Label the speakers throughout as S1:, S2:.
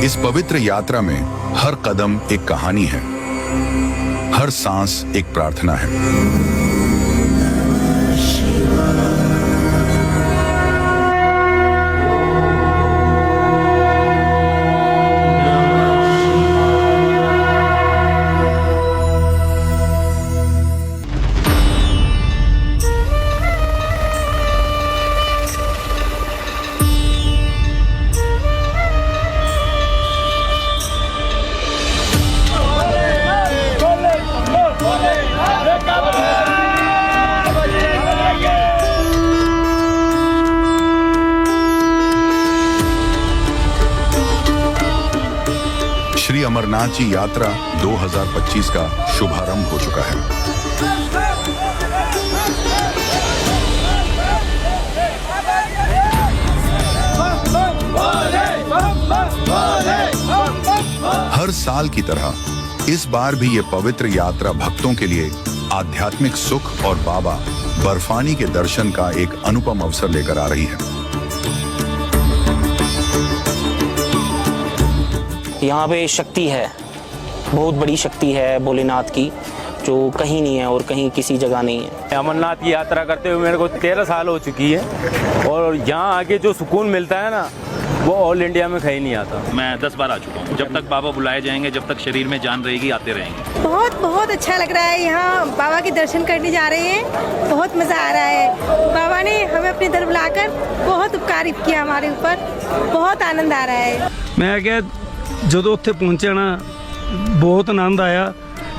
S1: इस पवित्र यात्रा में हर कदम एक कहानी है, हर सांस एक प्रार्थना है। श्री अमरनाथ जी यात्रा 2025 का शुभारंभ हो चुका है। हर साल की तरह इस बार भी ये पवित्र यात्रा भक्तों के लिए आध्यात्मिक सुख और बाबा बर्फानी के दर्शन का एक अनुपम अवसर लेकर आ रही है।
S2: यहाँ पे शक्ति है, बहुत बड़ी शक्ति है भोलेनाथ की, जो कहीं नहीं है और कहीं किसी जगह नहीं है।
S3: अमरनाथ की यात्रा करते हुए मेरे को 13 साल हो चुकी है और यहाँ आके जो सुकून मिलता है ना, वो ऑल इंडिया में कहीं नहीं आता।
S4: मैं 10 बार आ चुका हूँ। जब तक बाबा बुलाए जाएंगे, जब तक शरीर में जान रहेगी, आते रहेंगे।
S5: बहुत अच्छा लग रहा है। यहाँ बाबा के दर्शन करने जा रहे हैं, बहुत मज़ा आ रहा है। बाबा ने हमें अपने दर बुलाकर बहुत उपकार किया हमारे ऊपर, बहुत आनंद आ रहा है।
S6: मैं क्या ਜਦੋਂ ਉੱਥੇ ਪਹੁੰਚਿਆ ਨਾ बहुत आनंद आया।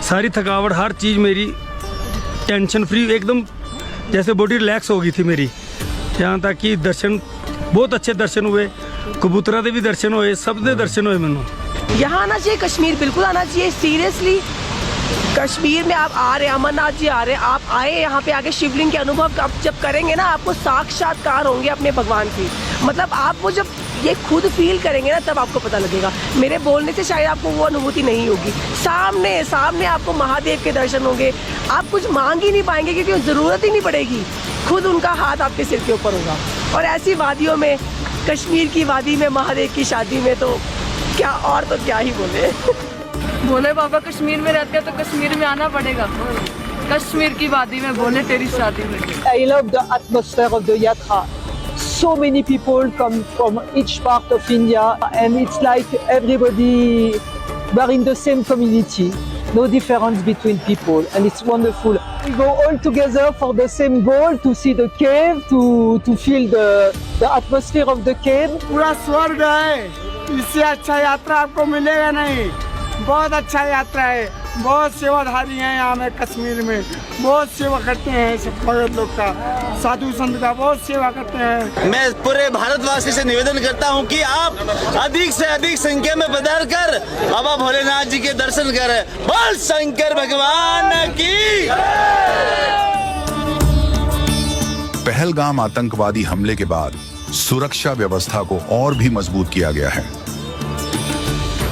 S6: सारी थकावट, हर चीज़ मेरी टेंशन फ्री, एकदम जैसे बॉडी रिलैक्स हो गई थी मेरी। यहाँ तक कि दर्शन, बहुत अच्छे दर्शन हुए, कबूतरा के भी दर्शन हुए, सब के दर्शन हुए। मैंने
S7: यहाँ आना चाहिए, कश्मीर बिल्कुल आना चाहिए। सीरियसली कश्मीर में आप आ रहे हैं, अमरनाथ जी आ रहे हैं, आप आए यहाँ पे आके शिवलिंग के अनुभव आप जब करेंगे ना, आपको साक्षात्कार होंगे अपने भगवान की। मतलब आप वो जब ये खुद फील करेंगे ना, तब आपको पता लगेगा। मेरे बोलने से शायद आपको वो अनुभूति नहीं होगी। सामने आपको महादेव के दर्शन होंगे। आप कुछ मांग ही नहीं पाएंगे क्योंकि ज़रूरत ही नहीं पड़ेगी, खुद उनका हाथ आपके सिर के ऊपर होगा। और ऐसी वादियों में, कश्मीर की वादी में, महादेव की शादी में तो क्या, और तो क्या ही बोले।
S8: भोले बाबा कश्मीर में रहते हैं तो कश्मीर में आना पड़ेगा। कश्मीर की वादी में भोले तेरी शादी में।
S9: I love the atmosphere of the yatra. So many people come from each part of India and it's like everybody, we're in the same community. No difference between people and it's wonderful. We go all together for the same goal, to see the cave, to feel the atmosphere of the cave.
S10: पूरा स्वर्ग है, इससे अच्छा यात्रा आपको मिलेगा नहीं। बहुत अच्छा यात्रा है, बहुत सेवाधारी हैं यहाँ में। कश्मीर में बहुत सेवा करते हैं सब भगत लोग का, साधु संत का बहुत सेवा करते हैं।
S11: मैं पूरे भारतवासी से निवेदन करता हूँ कि आप अधिक से अधिक संख्या में पधार कर बाबा भोलेनाथ जी के दर्शन करें। बोल शंकर भगवान की।
S1: पहलगाम आतंकवादी हमले के बाद सुरक्षा व्यवस्था को और भी मजबूत किया गया है।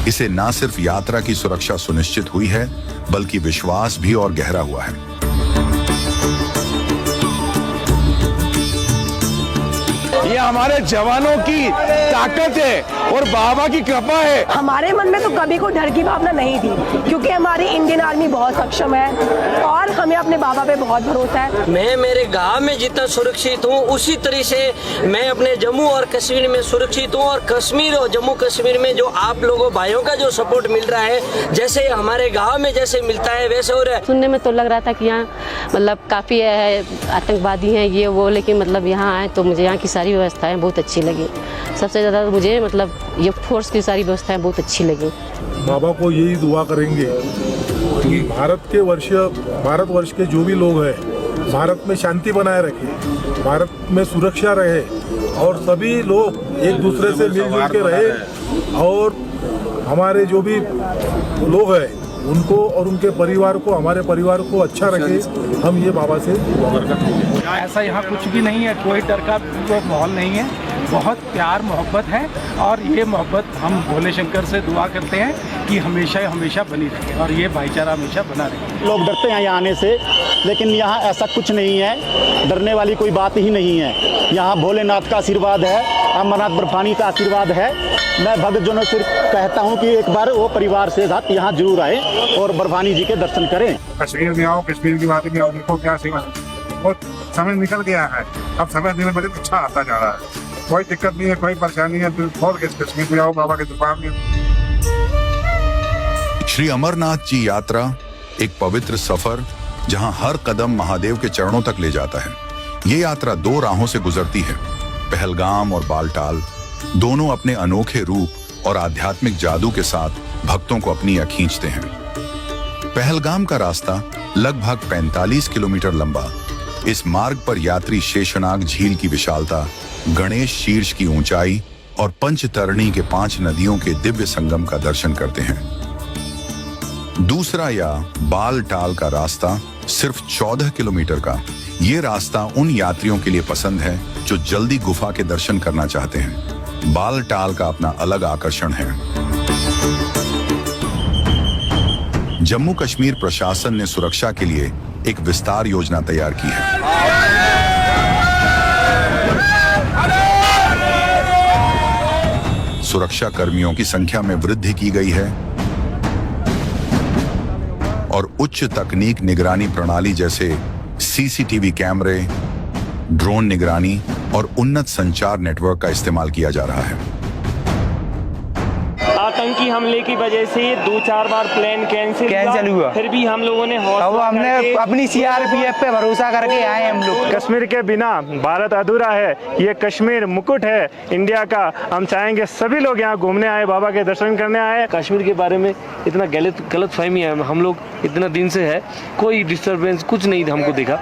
S1: इसे न सिर्फ यात्रा की सुरक्षा सुनिश्चित हुई है, बल्कि विश्वास भी और गहरा हुआ है।
S12: ये हमारे जवानों की ताकत है और बाबा की कृपा है।
S7: हमारे मन में तो कभी कोई डर की भावना नहीं थी, क्योंकि हमारी इंडियन आर्मी बहुत सक्षम है और हमें अपने बाबा पे बहुत भरोसा है।
S2: मैं मेरे गांव में जितना सुरक्षित हूँ, उसी तरह से मैं अपने जम्मू और कश्मीर में सुरक्षित हूँ। और कश्मीर और जम्मू कश्मीर में जो आप लोगों भाइयों का जो सपोर्ट मिल रहा है, जैसे हमारे गाँव में जैसे मिलता है वैसे हो रहा है।
S13: सुनने में तो लग रहा था कि यहाँ मतलब काफ़ी आतंकवादी हैं ये वो, लेकिन मतलब यहाँ आए तो मुझे यहाँ की सारी व्यवस्थाएं बहुत अच्छी लगी। सबसे ज़्यादा मुझे मतलब ये फोर्स की सारी व्यवस्थाएं बहुत अच्छी लगी।
S14: बाबा को यही दुआ करेंगे कि भारतवर्ष के जो भी लोग हैं, भारत में शांति बनाए रखे, भारत में सुरक्षा रहे और सभी लोग एक दूसरे से मिलजुल के रहे और हमारे जो भी लोग हैं उनको और उनके परिवार को, हमारे परिवार को अच्छा रखे। हम ये बाबा से दुआ करते हैं।
S6: ऐसा यहाँ कुछ भी नहीं है, कोई डर का माहौल नहीं है, बहुत प्यार मोहब्बत है। और ये मोहब्बत हम भोले शंकर से दुआ करते हैं कि हमेशा हमेशा बनी रहे और ये भाईचारा हमेशा बना रहे।
S15: लोग डरते हैं यहाँ आने से, लेकिन यहाँ ऐसा कुछ नहीं है, डरने वाली कोई बात ही नहीं है। यहाँ भोलेनाथ का आशीर्वाद है अमरनाथ बर्फानी का आशीर्वाद है। मैं भक्तजनों से कहता हूँ कि एक बार वो परिवार से साथ यहाँ जरूर आए और बर्फानी जी के दर्शन करें।
S14: कश्मीर में आओ, कश्मीर की बातें में आओ, देखो क्या सेवा। बहुत समय निकल गया है, अब समय दिन ब दिन अच्छा आता जा रहा है। कोई दिक्कत नहीं है, कोई परेशानी है, बहुत कश्मीर में आओ, बाबा के दरबार में।
S1: श्री अमरनाथ जी यात्रा एक पवित्र सफर जहां हर कदम महादेव के चरणों तक ले जाता है। ये यात्रा 2 राहों से गुजरती है, पहलगाम और बालटाल। दोनों अपने अनोखे रूप और आध्यात्मिक जादू के साथ भक्तों को अपनी ओर खींचते हैं। पहलगाम का रास्ता लगभग 45 किलोमीटर लंबा। इस मार्ग पर यात्री शेषनाग झील की विशालता, गणेश शीर्ष की ऊंचाई और पंचतरणी के 5 नदियों के दिव्य संगम का दर्शन करते हैं। दूसरा या बालटाल का रास्ता सिर्फ 14 किलोमीटर का। ये रास्ता उन यात्रियों के लिए पसंद है जो जल्दी गुफा के दर्शन करना चाहते हैं। बालटाल का अपना अलग आकर्षण है। जम्मू कश्मीर प्रशासन ने सुरक्षा के लिए एक विस्तार योजना तैयार की है। सुरक्षा कर्मियों की संख्या में वृद्धि की गई है और उच्च तकनीक निगरानी प्रणाली जैसे सीसीटीवी कैमरे, ड्रोन निगरानी और उन्नत संचार नेटवर्क का इस्तेमाल किया जा रहा है।
S3: आतंकी हमले की वजह से 2-4 बार प्लान कैंसिल हुआ, फिर भी हम लोगों ने
S10: हमने अपनी सीआरपीएफ पे भरोसा करके आए हम लोग।
S3: कश्मीर के बिना भारत अधूरा है। ये कश्मीर मुकुट है इंडिया का। हम चाहेंगे सभी लोग यहाँ घूमने आए, बाबा के दर्शन करने आए। कश्मीर के बारे में इतना गलत फहमी है, हम लोग इतना दिन से है, कोई डिस्टर्बेंस कुछ नहीं हमको दिखा।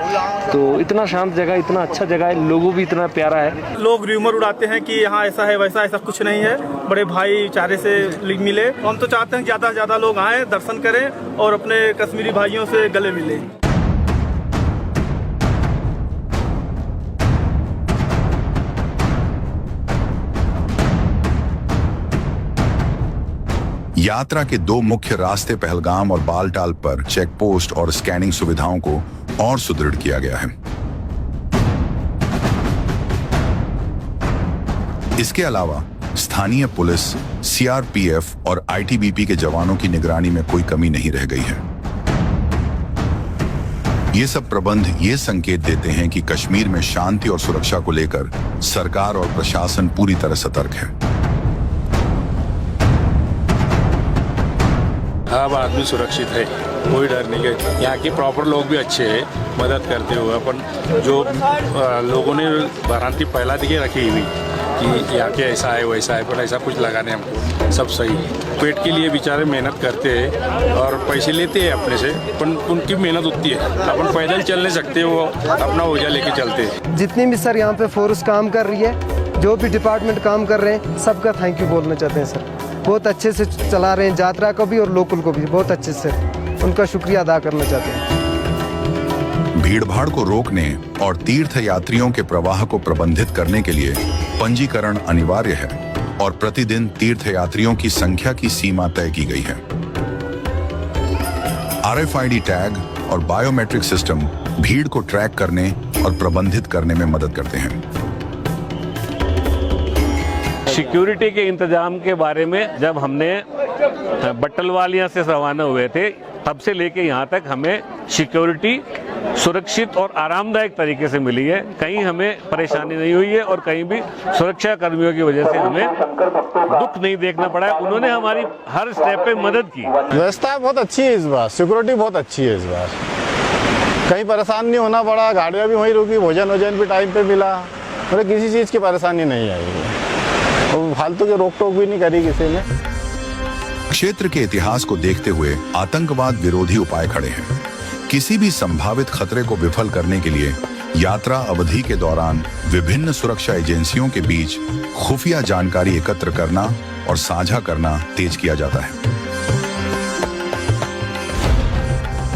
S3: तो इतना शांत जगह, इतना अच्छा जगह है, लोगों भी इतना प्यारा है।
S10: लोग र्यूमर उड़ाते हैं कि यहाँ ऐसा है वैसा, ऐसा कुछ नहीं है। बड़े भाईचारे से मिले। हम तो चाहते हैं ज़्यादा से ज़्यादा लोग आए, दर्शन करें और अपने कश्मीरी भाइयों से गले मिलें।
S1: यात्रा के 2 मुख्य रास्ते पहलगाम और बालटाल पर चेक पोस्ट और स्कैनिंग सुविधाओं को और सुदृढ़ किया गया है। इसके अलावा स्थानीय पुलिस, सीआरपीएफ और आईटीबीपी के जवानों की निगरानी में कोई कमी नहीं रह गई है। ये सब प्रबंध ये संकेत देते हैं कि कश्मीर में शांति और सुरक्षा को लेकर सरकार और प्रशासन पूरी तरह सतर्क है।
S14: अब आदमी सुरक्षित है, कोई डर नहीं है। यहाँ के प्रॉपर लोग भी अच्छे हैं, मदद करते हुए। अपन जो लोगों ने भ्रांति फैला दी रखी हुई कि यहाँ के ऐसा है वैसा है, पर ऐसा कुछ लगा नहीं हमको। सब सही है। पेट के लिए बेचारे मेहनत करते हैं और पैसे लेते हैं अपने से, पर उनकी मेहनत होती है। अपन पैदल चल नहीं सकते, वो अपना ओझा लेके चलते हैं।
S10: जितनी भी सर यहाँ पे फोर्स काम कर रही है, जो भी डिपार्टमेंट काम कर रहे हैं, सबका थैंक यू बोलना चाहते हैं सर। बहुत अच्छे से चला रहे हैं यात्रा को भी और लोकल को भी, बहुत अच्छे से उनका शुक्रिया अदा करना चाहते हैं।
S1: भीड़भाड़ को रोकने और तीर्थ यात्रियों के प्रवाह को प्रबंधित करने के लिए पंजीकरण अनिवार्य है और प्रतिदिन तीर्थ यात्रियों की संख्या की सीमा तय की गई है। RFID टैग और बायोमेट्रिक सिस्टम भीड़ को ट्रैक करने और प्रबंधित करने में मदद करते हैं।
S3: सिक्योरिटी के इंतजाम के बारे में जब हमने बट्टलवालिया से रवाना हुए थे, तब से लेके यहाँ तक हमें सिक्योरिटी सुरक्षित और आरामदायक तरीके से मिली है। कहीं हमें परेशानी नहीं हुई है और कहीं भी सुरक्षा कर्मियों की वजह से हमें दुख नहीं देखना पड़ा है। उन्होंने हमारी हर स्टेप पे मदद की।
S15: व्यवस्था बहुत अच्छी है इस बार, सिक्योरिटी बहुत अच्छी है इस बार। कहीं परेशान नहीं होना पड़ा, गाड़ियाँ भी वहीं रुकी, भोजन भी टाइम पे मिला, मतलब किसी चीज़ की परेशानी नहीं आई और फालतू की रोक टोक भी नहीं करी किसी ने।
S1: क्षेत्र के इतिहास को देखते हुए आतंकवाद विरोधी उपाय खड़े हैं। किसी भी संभावित खतरे को विफल करने के लिए यात्रा अवधि के दौरान विभिन्न सुरक्षा एजेंसियों के बीच खुफिया जानकारी एकत्र करना और साझा करना तेज किया जाता है।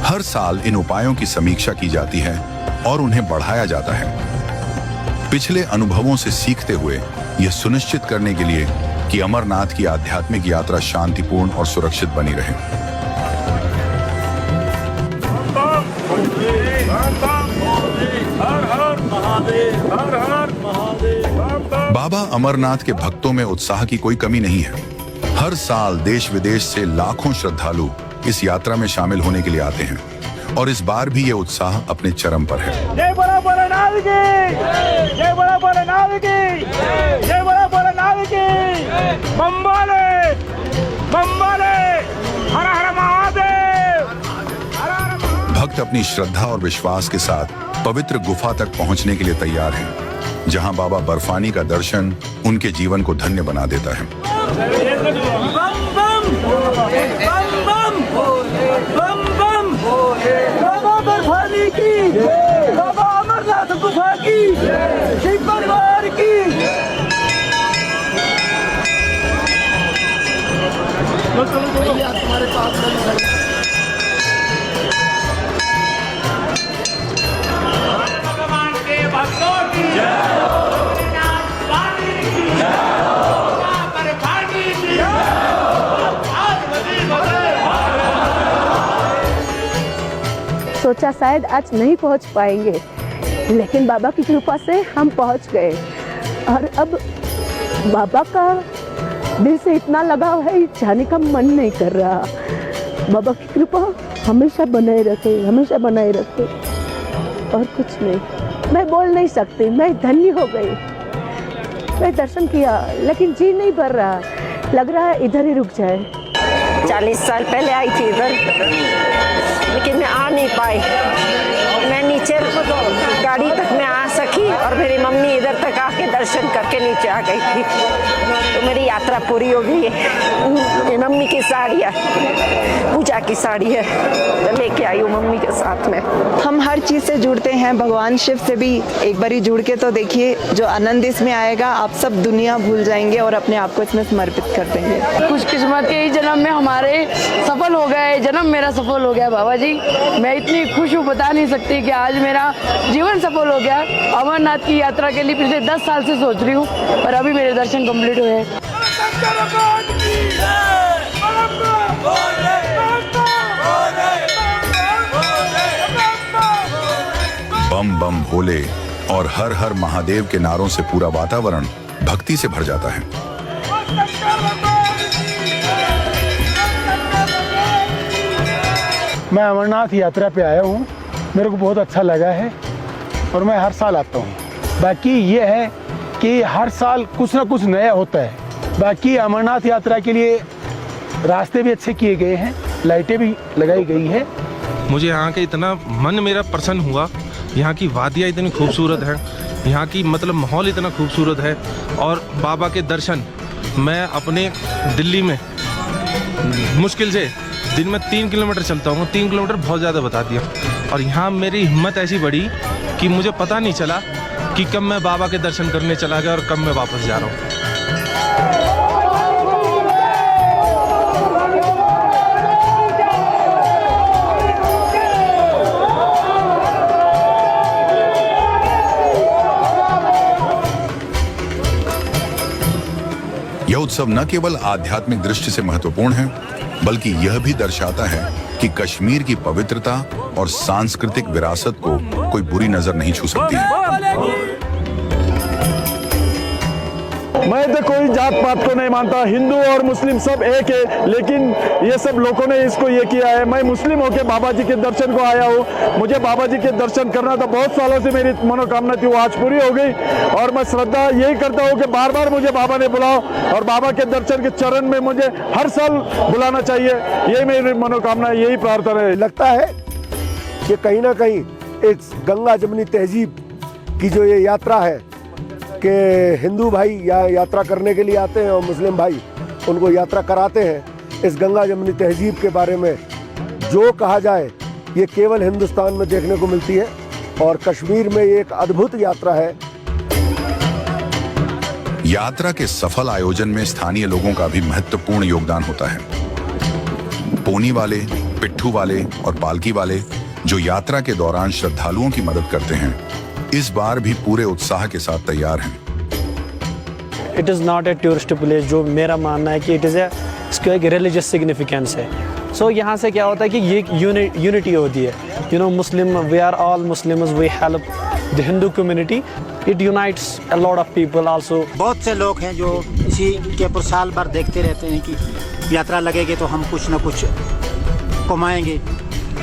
S1: हर साल इन उपायों की समीक्षा की जाती है और उन्हें बढ़ाया जाता है। पिछले अनुभवों से सीखते हुए यह सुनिश्चित करने के लिए कि अमरनाथ की आध्यात्मिक यात्रा शांतिपूर्ण और सुरक्षित बनी रहे।
S14: हर हर महादेव, हर हर महादेव।
S1: बाबा अमरनाथ के भक्तों में उत्साह की कोई कमी नहीं है। हर साल देश विदेश से लाखों श्रद्धालु इस यात्रा में शामिल होने के लिए आते हैं और इस बार भी ये उत्साह अपने चरम पर है।
S12: जय बड़ा भोलेनाथ की, जय बड़ा भोलेनाथ की, जय बड़ा भोलेनाथ की। बम भोले, हर हर महादेव, हर हर महादेव।
S1: भक्त अपनी श्रद्धा और विश्वास के साथ पवित्र गुफा तक पहुंचने के लिए तैयार हैं, जहां बाबा बर्फानी का दर्शन उनके जीवन को धन्य बना देता है।
S12: बम बम, बम बम, बम बम, बाबा बर्फानी की, बाबा अमरनाथ गुफा की, शिव परिवार की। तुम्हारे पास
S16: सोचा शायद आज नहीं पहुंच पाएंगे, लेकिन बाबा की कृपा से हम पहुंच गए। और अब बाबा का दिल से इतना लगाव है, जाने का मन नहीं कर रहा। बाबा की कृपा हमेशा बनाए रखे, हमेशा बनाए रखे, और कुछ नहीं। मैं बोल नहीं सकती, मैं धन्य हो गई। मैं दर्शन किया लेकिन जी नहीं भर रहा, लग रहा है इधर ही रुक जाए।
S17: 40 साल पहले आई थी इधर, लेकिन मैं आ नहीं पाई। मैं नीचे गाड़ी तक में आ सकी और मेरी मम्मी इधर तक आके दर्शन करके नीचे आ गई थी, तो मेरी यात्रा पूरी हो गई है। ये मम्मी की साड़ी है, पूजा की साड़ी है, मैं लेके आई हूँ मम्मी के साथ में।
S18: हम हर चीज़ से जुड़ते हैं, भगवान शिव से भी एक बारी जुड़ के तो देखिए, जो आनंद इसमें आएगा, आप सब दुनिया भूल जाएंगे और अपने आप को इसमें समर्पित कर देंगे।
S8: खुशकिस्मत के इस जन्म में हमारे सफल हो गए, जन्म मेरा सफल हो गया बाबा जी। मैं इतनी खुश हूँ, बता नहीं सकती कि आज मेरा जीवन सफल हो गया। अमरनाथ की यात्रा के लिए पिछले 10 साल से सोच रही हूँ, और अभी मेरे दर्शन कंप्लीट हुए हैं।
S1: बम बम भोले और हर हर महादेव के नारों से पूरा वातावरण भक्ति से भर जाता है।
S14: मैं अमरनाथ यात्रा पे आया हूँ, मेरे को बहुत अच्छा लगा है और मैं हर साल आता हूँ। बाकी ये है कि हर साल कुछ ना कुछ नया होता है। बाकी अमरनाथ यात्रा के लिए रास्ते भी अच्छे किए गए हैं, लाइटें भी लगाई गई है।
S19: मुझे यहाँ के इतना मन मेरा प्रसन्न हुआ। यहाँ की वादियाँ इतनी खूबसूरत हैं, यहाँ की मतलब माहौल इतना खूबसूरत है, और बाबा के दर्शन मैं अपने दिल्ली में मुश्किल से दिन में 3 किलोमीटर चलता हूँ। 3 किलोमीटर बहुत ज़्यादा बता दिया, और यहाँ मेरी हिम्मत ऐसी बढ़ी कि मुझे पता नहीं चला कि कब मैं बाबा के दर्शन करने चला गया और कब मैं वापस जा रहा हूँ।
S1: यह उत्सव न केवल आध्यात्मिक दृष्टि से महत्वपूर्ण है, बल्कि यह भी दर्शाता है कि कश्मीर की पवित्रता और सांस्कृतिक विरासत को कोई बुरी नजर नहीं छू सकती है।
S12: मैं तो कोई जात पात को नहीं मानता, हिंदू और मुस्लिम सब एक है, लेकिन ये सब लोगों ने इसको ये किया है। मैं मुस्लिम होकर बाबा जी के दर्शन को आया हूँ। मुझे बाबा जी के दर्शन करना था, बहुत सालों से मेरी मनोकामना थी, वो आज पूरी हो गई। और मैं श्रद्धा यही करता हूँ कि बार बार मुझे बाबा ने बुलाओ और बाबा के दर्शन के चरण में मुझे हर साल बुलाना चाहिए। यही मेरी मनोकामना है, यही प्रार्थना है।
S20: लगता है कि कहीं ना कहीं एक गंगा जमुनी तहजीब की जो ये यात्रा है कि हिंदू भाई यात्रा करने के लिए आते हैं और मुस्लिम भाई उनको यात्रा कराते हैं। इस गंगा जमुनी तहजीब के बारे में जो कहा जाए, ये केवल हिंदुस्तान में देखने को मिलती है, और कश्मीर में ये एक अद्भुत यात्रा है।
S1: यात्रा के सफल आयोजन में स्थानीय लोगों का भी महत्वपूर्ण योगदान होता है। पोनी वाले, पिट्ठू वाले और पालकी वाले जो यात्रा के दौरान श्रद्धालुओं की मदद करते हैं, इस बार भी पूरे उत्साह के साथ तैयार हैं।
S21: It is not a tourist place, जो मेरा मानना है कि इट इज़ इसको एक रिलीजियस सिग्निफिकेंस है। सो यहाँ से क्या होता है कि ये यूनिटी होती है। Muslim, we are all Muslims, we help the Hindu community It unites a lot of people also.
S4: बहुत से लोग हैं जो इसी के साल भर देखते रहते हैं कि यात्रा लगेगी तो हम कुछ ना कुछ कमाएंगे,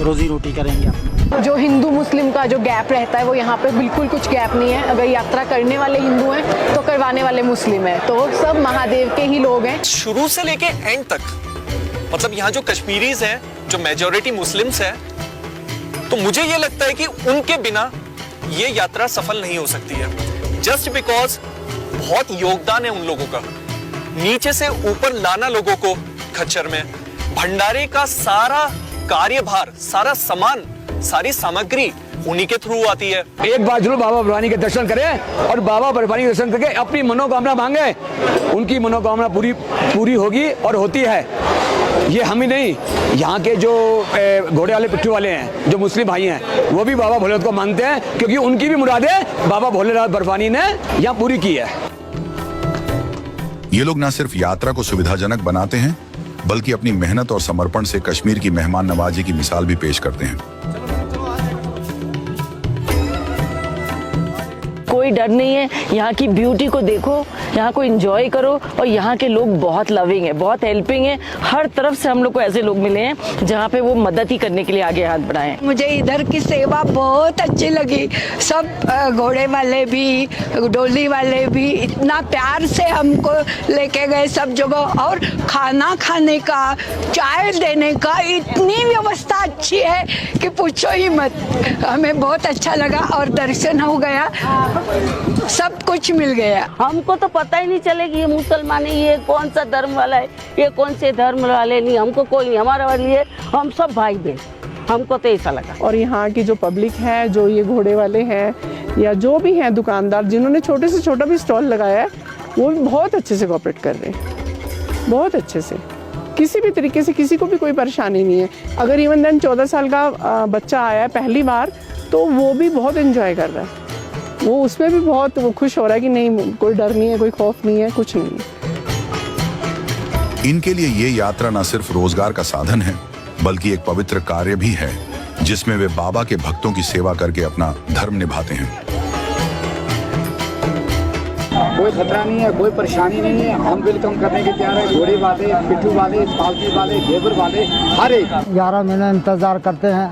S4: रोजी रोटी करेंगे अपनी।
S8: जो हिंदू मुस्लिम का जो गैप रहता है वो यहाँ पे बिल्कुल कुछ गैप नहीं है। अगर यात्रा करने वाले हिंदू हैं तो करवाने वाले मुस्लिम हैं, तो सब महादेव के ही लोग हैं।
S22: शुरू से लेके एंड तक, मतलब यहाँ जो कश्मीरीज हैं, जो मेजॉरिटी मुस्लिम्स हैं, तो मुझे ये लगता है कि उनके बिना ये यात्रा सफल नहीं हो सकती है। जस्ट बिकॉज बहुत योगदान है उन लोगों का, नीचे से ऊपर लाना लोगों को खच्चर में, भंडारे का सारा कार्यभार, सारा सामान, सारी सामग्री उन्हीं के थ्रू आती है।
S23: एक बार जरूर बाबा बर्फानी के दर्शन करें और बाबा बर्फानी के दर्शन करके अपनी मनोकामना मांगे, उनकी मनोकामना पूरी होगी और होती है। ये हम ही नहीं, यहाँ के जो घोड़े वाले पिट्ठू वाले हैं, जो मुस्लिम भाई हैं, वो भी बाबा भोलेनाथ को मानते हैं, क्योंकि उनकी भी मुरादें बाबा भोलेनाथ बर्फानी ने यहाँ पूरी की है।
S1: ये लोग न सिर्फ यात्रा को सुविधाजनक बनाते हैं, बल्कि अपनी मेहनत और समर्पण से कश्मीर की मेहमान नवाजी की मिसाल भी पेश करते हैं।
S8: कोई डर नहीं है, यहाँ की ब्यूटी को देखो, यहाँ को एंजॉय करो, और यहाँ के लोग बहुत लविंग है, बहुत हेल्पिंग है। हर तरफ से हम लोग को ऐसे लोग मिले हैं जहाँ पे वो मदद ही करने के लिए आगे हाथ बढ़ाएं।
S24: मुझे इधर की सेवा बहुत अच्छी लगी। सब घोड़े वाले भी, डोली वाले भी इतना प्यार से हमको लेके गए सब जगह, और खाना खाने का, चाय देने का इतनी व्यवस्था अच्छी है कि पूछो ही मत। हमें बहुत अच्छा लगा और दर्शन हो गया, सब कुछ मिल गया।
S8: हमको तो पता ही नहीं चले कि ये मुसलमान है, ये कौन सा धर्म वाला है, ये कौन से धर्म वाले नहीं, हमको कोई नहीं, हमारे वाली है, हम सब भाई बहन, हमको तो ऐसा लगा।
S25: और यहाँ की जो पब्लिक है, जो ये घोड़े वाले हैं या जो भी हैं दुकानदार, जिन्होंने छोटे से छोटा भी स्टॉल लगाया है, वो भी बहुत अच्छे से कोऑपरेट कर रहे हैं, बहुत अच्छे से। किसी भी तरीके से किसी को भी कोई परेशानी नहीं है। अगर इवन देन 14 साल का बच्चा आया है पहली बार, तो वो भी बहुत एंजॉय कर रहा है, वो उसमें भी बहुत वो खुश हो रहा है कि नहीं, कोई डर नहीं है, कोई खौफ नहीं है, कुछ नहीं है।
S1: इनके लिए ये यात्रा न सिर्फ रोजगार का साधन है, बल्कि एक पवित्र कार्य भी है, जिसमें वे बाबा के भक्तों की सेवा करके अपना धर्म निभाते हैं।
S4: कोई खतरा नहीं है, कोई परेशानी नहीं है, हम वेलकम करने के तैयार है। घोड़े वाले, पिट्ठू वाले, पालकी वाले, घेवर वाले, हर एक
S26: 11 महीने इंतजार करते हैं,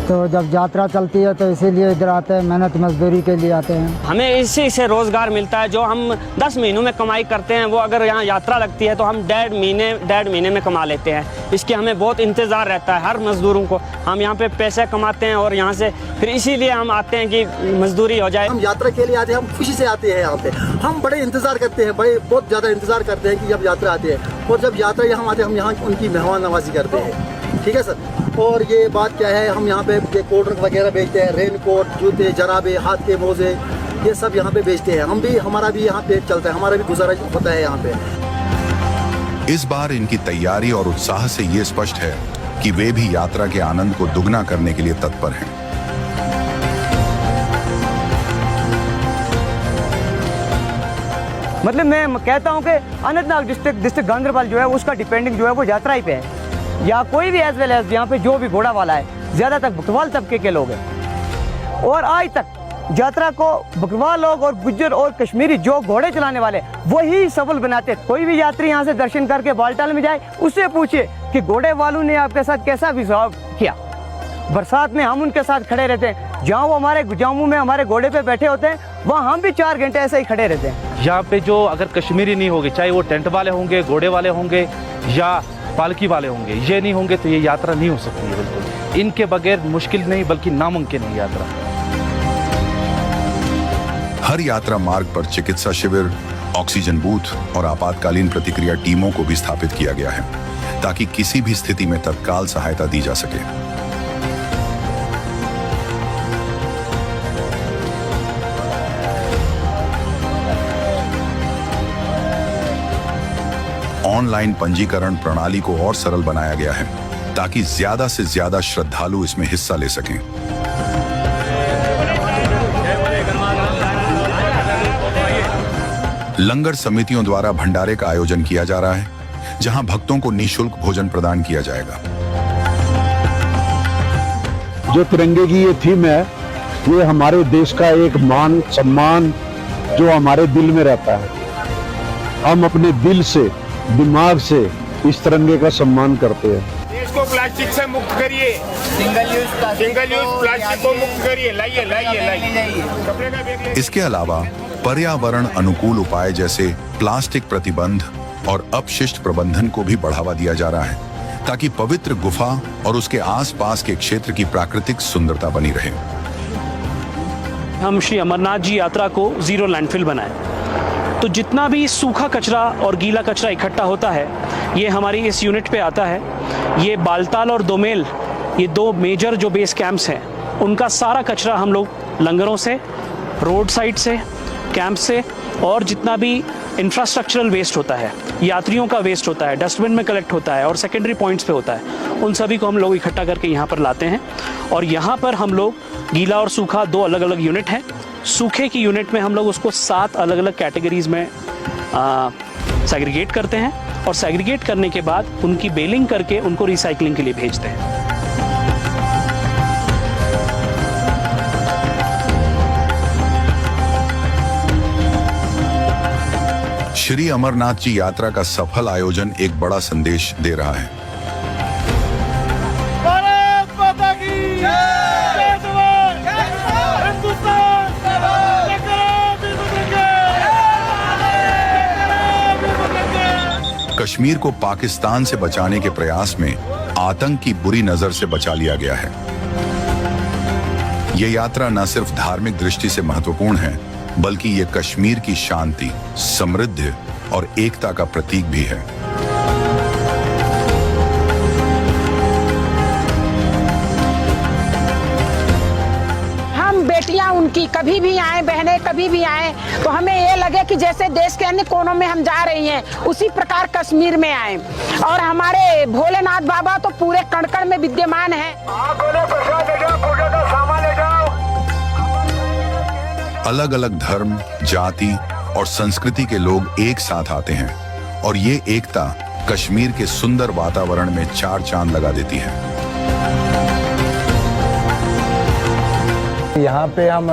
S26: तो जब यात्रा चलती है तो इसीलिए इधर आते हैं, मेहनत मजदूरी के लिए आते हैं।
S21: हमें इसी से रोजगार मिलता है, जो हम 10 महीनों में कमाई करते हैं, वो अगर यहाँ यात्रा लगती है तो हम 1.5 महीने में कमा लेते हैं। इसके हमें बहुत इंतज़ार रहता है हर मजदूरों को। हम यहाँ पे पैसे कमाते हैं और यहाँ से फिर इसीलिए हम आते हैं कि मजदूरी हो जाए।
S27: हम यात्रा के लिए आते हैं, हम खुशी से आते हैं यहाँ पे। हम बड़े इंतजार करते हैं, बहुत ज़्यादा इंतजार करते हैं कि जब यात्रा आती है, और जब यात्रा यहाँ आते हैं हम यहाँ उनकी मेहमान नवाजी करते हैं। ठीक है सर। और ये बात क्या है, हम यहाँ पे कोल्ड ड्रिंक वगैरह बेचते हैं, रेन कोट, जूते, जराबे, हाथ के मोजे, ये सब यहाँ पे बेचते हैं। हमारा भी यहाँ पे चलता है, हमारा भी गुजारा होता है यहाँ पे।
S1: इस बार इनकी तैयारी और उत्साह से ये स्पष्ट है कि वे भी यात्रा के आनंद को दुगना करने के लिए तत्पर हैं।
S21: मतलब मैं कहता हूँ कि अनंतनाग डिस्ट्रिक्ट गांधरबल जो है उसका डिपेंडिंग जो है वो यात्रा ही पे है, या कोई भी एज वेल एज यहाँ पे जो भी घोड़ा वाला है, ज़्यादातर बकरवाल तबके के लोग हैं। और आज तक यात्रा को बकरवाल लोग और गुज्जर और कश्मीरी जो घोड़े चलाने वाले वही सफल बनाते। कोई भी यात्री यहाँ से दर्शन करके बालटाल में जाए, उससे पूछिए कि घोड़े वालों ने आपके साथ कैसा व्यवहार किया। बरसात में हम उनके साथ खड़े रहते हैं, जहाँ वो हमारे जम्मू में हमारे घोड़े पे बैठे होते हैं, वहाँ हम भी 4 घंटे ऐसे ही खड़े रहते हैं।
S19: यहाँ पे जो अगर कश्मीरी नहीं होंगे, चाहे वो टेंट वाले होंगे, घोड़े वाले होंगे या पालकी वाले होंगे, ये नहीं होंगे तो ये यात्रा नहीं हो सकती है। बिल्कुल इनके बगैर मुश्किल नहीं बल्कि नामुमकिन है यात्रा।
S1: हर यात्रा मार्ग पर चिकित्सा शिविर, ऑक्सीजन बूथ और आपातकालीन प्रतिक्रिया टीमों को भी स्थापित किया गया है, ताकि किसी भी स्थिति में तत्काल सहायता दी जा सके। ऑनलाइन पंजीकरण प्रणाली को और सरल बनाया गया है, ताकि ज्यादा से ज्यादा श्रद्धालु इसमें हिस्सा ले सकें। लंगर समितियों द्वारा भंडारे का आयोजन किया जा रहा है, जहां भक्तों को निःशुल्क भोजन प्रदान किया जाएगा।
S12: जो तिरंगे की ये थीम है, ये हमारे देश का एक मान सम्मान जो हमारे दिल में रहता है। हम अपने दिल से, दिमाग से इस तिरंगे का सम्मान करते हैं।
S2: देश को प्लास्टिक से मुक्त करिए, सिंगल यूज प्लास्टिक को मुक्त करिए। लाइए कपड़े का बैग।
S1: इसके अलावा पर्यावरण अनुकूल उपाय जैसे प्लास्टिक प्रतिबंध और अपशिष्ट प्रबंधन को भी बढ़ावा दिया जा रहा है, ताकि पवित्र गुफा और उसके आसपास के क्षेत्र की प्राकृतिक सुंदरता बनी रहे।
S5: हम श्री अमरनाथ जी यात्रा को जीरो लैंडफिल बनाए, तो जितना भी सूखा कचरा और गीला कचरा इकट्ठा होता है ये हमारी इस यूनिट पे आता है। ये बालताल और दोमेल, ये दो मेजर जो बेस कैंप्स हैं, उनका सारा कचरा हम लोग लंगरों से, रोड साइड से, कैंप से और जितना भी इंफ्रास्ट्रक्चरल वेस्ट होता है, यात्रियों का वेस्ट होता है, डस्टबिन में कलेक्ट होता है और सेकेंडरी पॉइंट्स पे होता है, उन सभी को हम लोग इकट्ठा करके यहाँ पर लाते हैं। और यहाँ पर हम लोग गीला और सूखा दो अलग अलग यूनिट हैं। सूखे की यूनिट में हम लोग उसको 7 अलग अलग कैटेगरीज में सेग्रीगेट करते हैं और सेग्रीगेट करने के बाद उनकी बेलिंग करके उनको रिसाइकलिंग के लिए भेजते हैं।
S1: श्री अमरनाथ जी यात्रा का सफल आयोजन एक बड़ा संदेश दे रहा है।
S10: भारत माता की जय, जवान हिंदुस्तान
S1: कश्मीर को पाकिस्तान से बचाने के प्रयास में आतंक की बुरी नजर से बचा लिया गया है। यह यात्रा न सिर्फ धार्मिक दृष्टि से महत्वपूर्ण है, बल्कि ये कश्मीर की शांति, समृद्धि और एकता का प्रतीक भी है।
S24: हम बेटियां उनकी कभी भी आए, बहनें कभी भी आए, तो हमें ये लगे कि जैसे देश के अन्य कोनों में हम जा रही हैं, उसी प्रकार कश्मीर में आए। और हमारे भोलेनाथ बाबा तो पूरे कण कण में विद्यमान है।
S1: अलग अलग धर्म, जाति और संस्कृति के लोग एक साथ आते हैं और ये एकता कश्मीर के सुंदर वातावरण में 4 चांद लगा देती है।
S6: यहाँ पे हम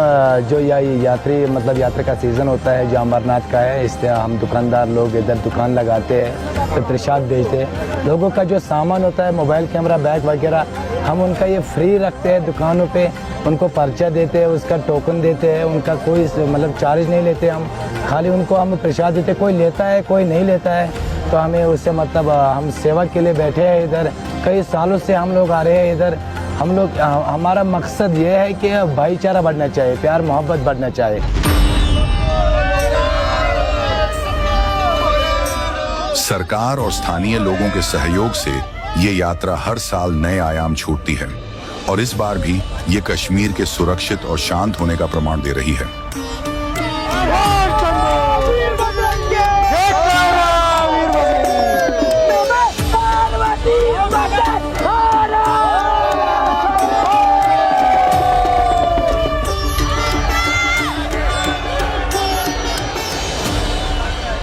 S6: जो यात्री मतलब यात्रा का सीज़न होता है जो अमरनाथ का है, इसलिए हम दुकानदार लोग इधर दुकान लगाते हैं, तो प्रसाद भेजते हैं। लोगों का जो सामान होता है, मोबाइल कैमरा, बैग वगैरह, हम उनका ये फ्री रखते हैं दुकानों पे। उनको पर्चा देते हैं, उसका टोकन देते हैं, उनका कोई मतलब चार्ज नहीं लेते हम, खाली उनको हम प्रसाद देते। कोई लेता है, कोई नहीं लेता है, तो हमें उससे मतलब हम सेवा के लिए बैठे हैं इधर। कई सालों से हम लोग आ रहे हैं इधर। हम लोग हमारा मकसद ये है कि भाईचारा बढ़ना चाहिए, प्यार मोहब्बत बढ़ना चाहिए।
S1: सरकार और स्थानीय लोगों के सहयोग से ये यात्रा हर साल नए आयाम छूटती है और इस बार भी ये कश्मीर के सुरक्षित और शांत होने का प्रमाण दे रही है।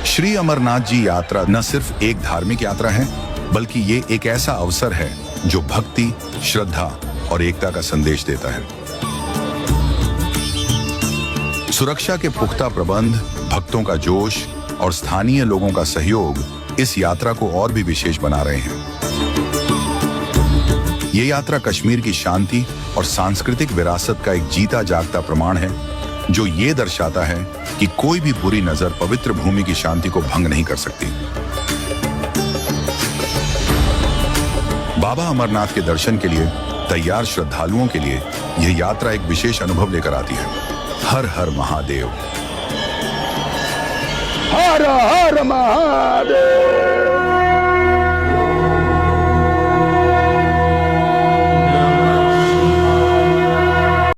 S1: श्री अमरनाथ जी यात्रा न सिर्फ एक धार्मिक यात्रा है, बल्कि ये एक ऐसा अवसर है जो भक्ति, श्रद्धा और एकता का संदेश देता है। सुरक्षा के पुख्ता प्रबंध, भक्तों का जोश और स्थानीय लोगों का सहयोग इस यात्रा को और भी विशेष बना रहे हैं। ये यात्रा कश्मीर की शांति और सांस्कृतिक विरासत का एक जीता जागता प्रमाण है, जो ये दर्शाता है कि कोई भी बुरी नजर पवित्र भूमि की शांति को भंग नहीं कर सकती। बाबा अमरनाथ के दर्शन के लिए तैयार श्रद्धालुओं के लिए यह यात्रा एक विशेष अनुभव लेकर आती है। हर हर महादेव।
S12: हर हर महादेव।